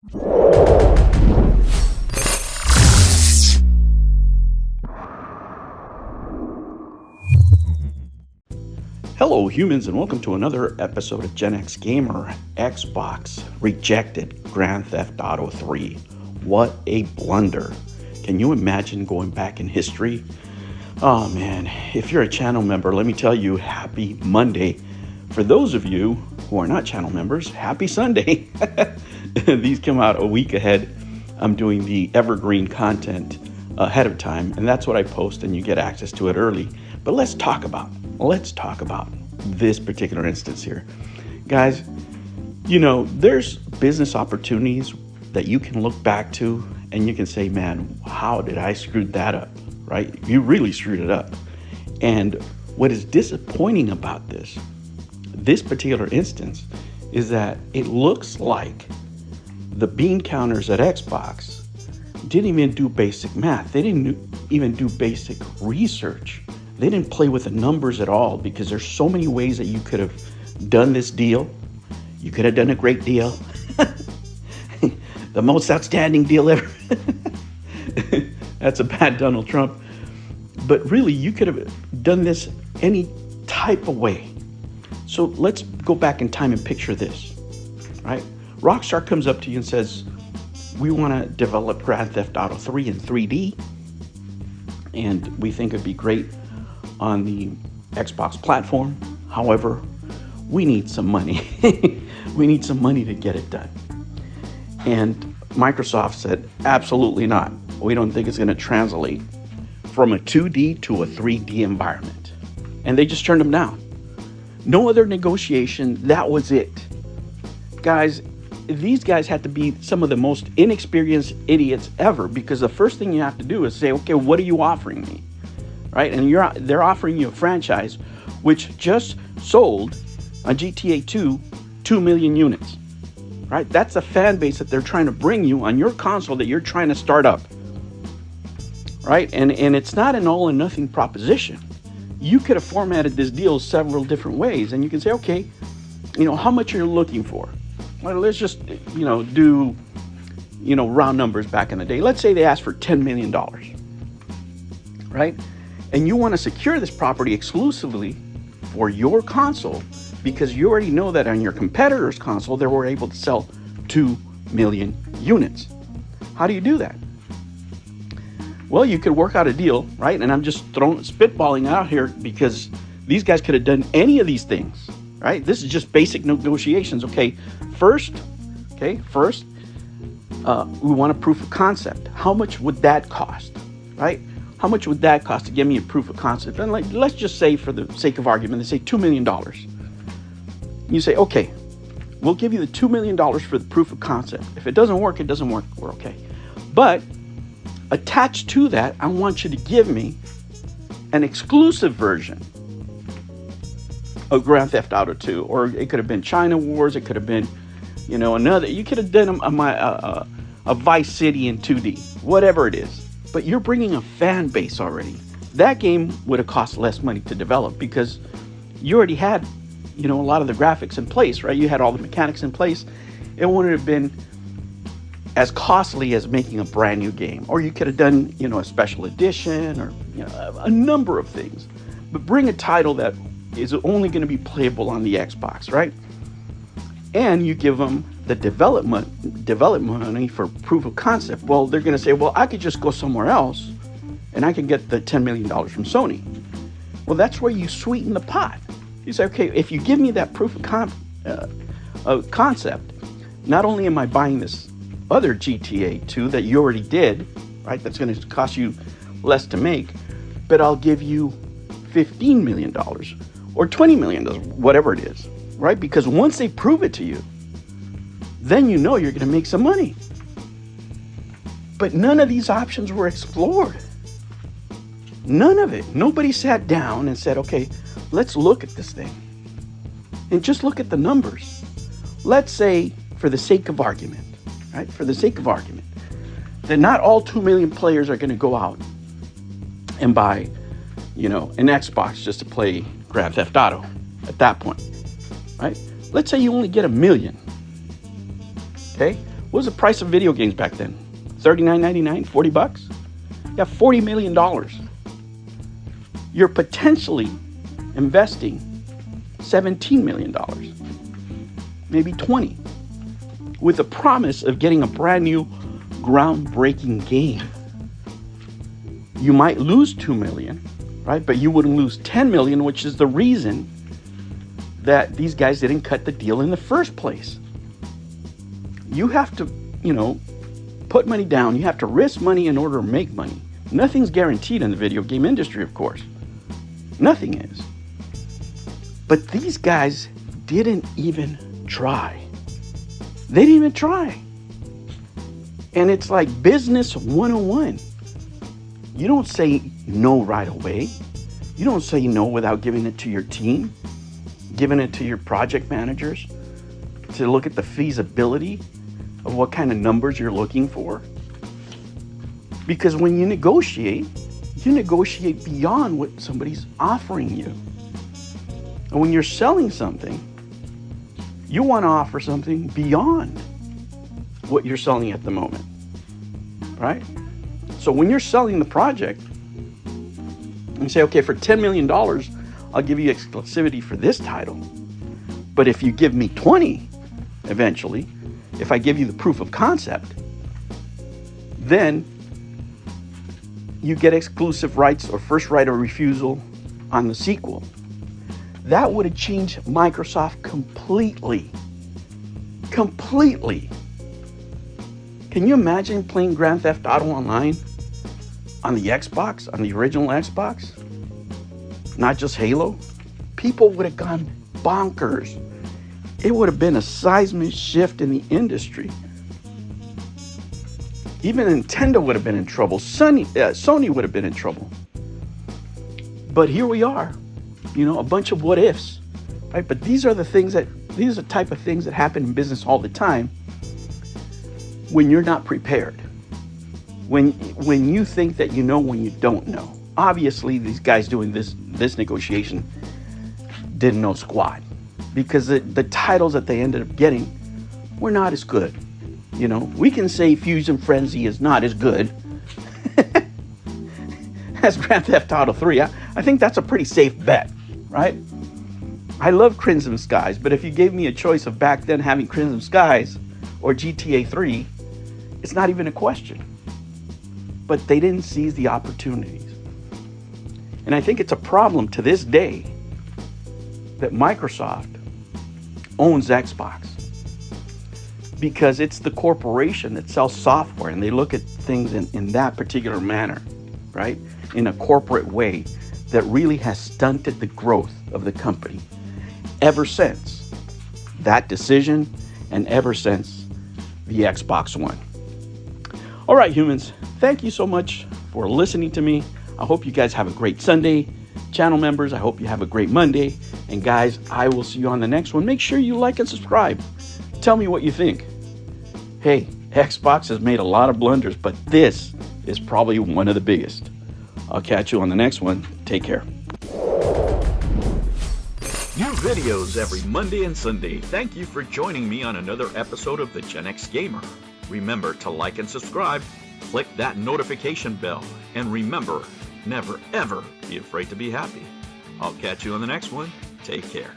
Hello, humans, and welcome to another episode of Gen X Gamer. Xbox rejected Grand Theft Auto 3. What a blunder. Can you imagine going back in history? Oh man, if you're a channel member, let me tell you, happy Monday. For those of you who are not channel members, happy Sunday. These come out a week ahead. I'm doing the evergreen content ahead of time, and that's what I post, and you get access to it early. But let's talk about this particular instance here. Guys, you know, there's business opportunities that you can look back to and you can say, man, how did I screw that up, right? You really screwed it up. And what is disappointing about this particular instance is that it looks like the bean counters at Xbox didn't even do basic math. They didn't even do basic research. They didn't play with the numbers at all, because there's so many ways that you could have done this deal. You could have done a great deal. The most outstanding deal ever. That's a bad Donald Trump. But really, you could have done this any type of way. So let's go back in time and picture this, right? Rockstar comes up to you and says, we want to develop Grand Theft Auto 3 in 3D. And we think it'd be great on the Xbox platform. However, we need some money. We need some money to get it done. And Microsoft said, absolutely not. We don't think it's going to translate from a 2D to a 3D environment. And they just turned them down. No other negotiation. That was it. Guys, these guys had to be some of the most inexperienced idiots ever, because the first thing you have to do is say, okay, what are you offering me? Right? And they're offering you a franchise which just sold on GTA 2 million units. Right? That's a fan base that they're trying to bring you on your console that you're trying to start up. Right? And it's not an all or nothing proposition. You could have formatted this deal several different ways, and you can say, okay, you know, how much you're looking for. Well, let's just, do, round numbers back in the day. Let's say they asked for $10 million. Right? And you want to secure this property exclusively for your console, because you already know that on your competitor's console, they were able to sell 2 million units. How do you do that? Well, you could work out a deal, right? And I'm just spitballing out here because these guys could have done any of these things, right? This is just basic negotiations. Okay, first, we want a proof of concept. How much would that cost, right? How much would that cost to give me a proof of concept? And let's just say, for the sake of argument, they say $2 million. You say, okay, we'll give you the $2 million for the proof of concept. If it doesn't work, it doesn't work. We're okay. But attached to that, I want you to give me an exclusive version of Grand Theft Auto 2. Or it could have been China Wars. It could have been, another. You could have done a Vice City in 2D, whatever it is. But you're bringing a fan base already. That game would have cost less money to develop, because you already had, a lot of the graphics in place, right? You had all the mechanics in place. It wouldn't have been as costly as making a brand new game. Or you could have done, a special edition, or, a number of things. But bring a title that is only going to be playable on the Xbox, right? And you give them the development money for proof of concept. Well, they're going to say, well, I could just go somewhere else and I can get the $10 million from Sony. Well, that's where you sweeten the pot. You say, okay, if you give me that proof of concept, not only am I buying this other GTA 2 that you already did, right? That's going to cost you less to make, but I'll give you $15 million or $20 million, whatever it is, right? Because once they prove it to you, then you know you're going to make some money. But none of these options were explored. None of it. Nobody sat down and said, okay, let's look at this thing. And just look at the numbers. Let's say, for the sake of argument, right? For the sake of argument, that not all 2 million players are going to go out and buy, an Xbox just to play Grand Theft Auto at that point, right? Let's say you only get 1 million. Okay, What was the price of video games back then? $39.99, $40? You have $40 million. You're potentially investing $17 million, maybe 20, with the promise of getting a brand new, groundbreaking game. You might lose $2 million, right? But you wouldn't lose $10 million, which is the reason that these guys didn't cut the deal in the first place. You have to, put money down. You have to risk money in order to make money. Nothing's guaranteed in the video game industry, of course. Nothing is. But these guys didn't even try. They didn't even try. And it's like business 101. You don't say no right away. You don't say no without giving it to your team, giving it to your project managers to look at the feasibility of what kind of numbers you're looking for. Because when you negotiate beyond what somebody's offering you. And when you're selling something, you want to offer something beyond what you're selling at the moment, right? So when you're selling the project, you say, okay, for $10 million, I'll give you exclusivity for this title. But if you give me 20, eventually, if I give you the proof of concept, then you get exclusive rights or first right of refusal on the sequel. That would have changed Microsoft completely. Completely. Can you imagine playing Grand Theft Auto Online on the Xbox, on the original Xbox? Not just Halo? People would have gone bonkers. It would have been a seismic shift in the industry. Even Nintendo would have been in trouble. Sony would have been in trouble. But here we are, a bunch of what ifs, right? But these are the type of things that happen in business all the time when you're not prepared. When you think that you know when you don't know. Obviously, these guys doing this negotiation didn't know squat, because the titles that they ended up getting were not as good. We can say Fusion Frenzy is not as good as Grand Theft Auto 3. I think that's a pretty safe bet, right? I love Crimson Skies, but if you gave me a choice of back then having Crimson Skies or GTA 3, it's not even a question. But they didn't seize the opportunities. And I think it's a problem to this day that Microsoft owns Xbox, because it's the corporation that sells software, and they look at things in that particular manner, right? In a corporate way that really has stunted the growth of the company ever since that decision and ever since the Xbox One. All right, humans, thank you so much for listening to me. I hope you guys have a great Sunday. Channel members, I hope you have a great Monday. And guys, I will see you on the next one. Make sure you like and subscribe. Tell me what you think. Hey, Xbox has made a lot of blunders, but this is probably one of the biggest. I'll catch you on the next one. Take care. New videos every Monday and Sunday. Thank you for joining me on another episode of the Gen X Gamer. Remember to like and subscribe, click that notification bell, and remember, never ever be afraid to be happy. I'll catch you on the next one. Take care.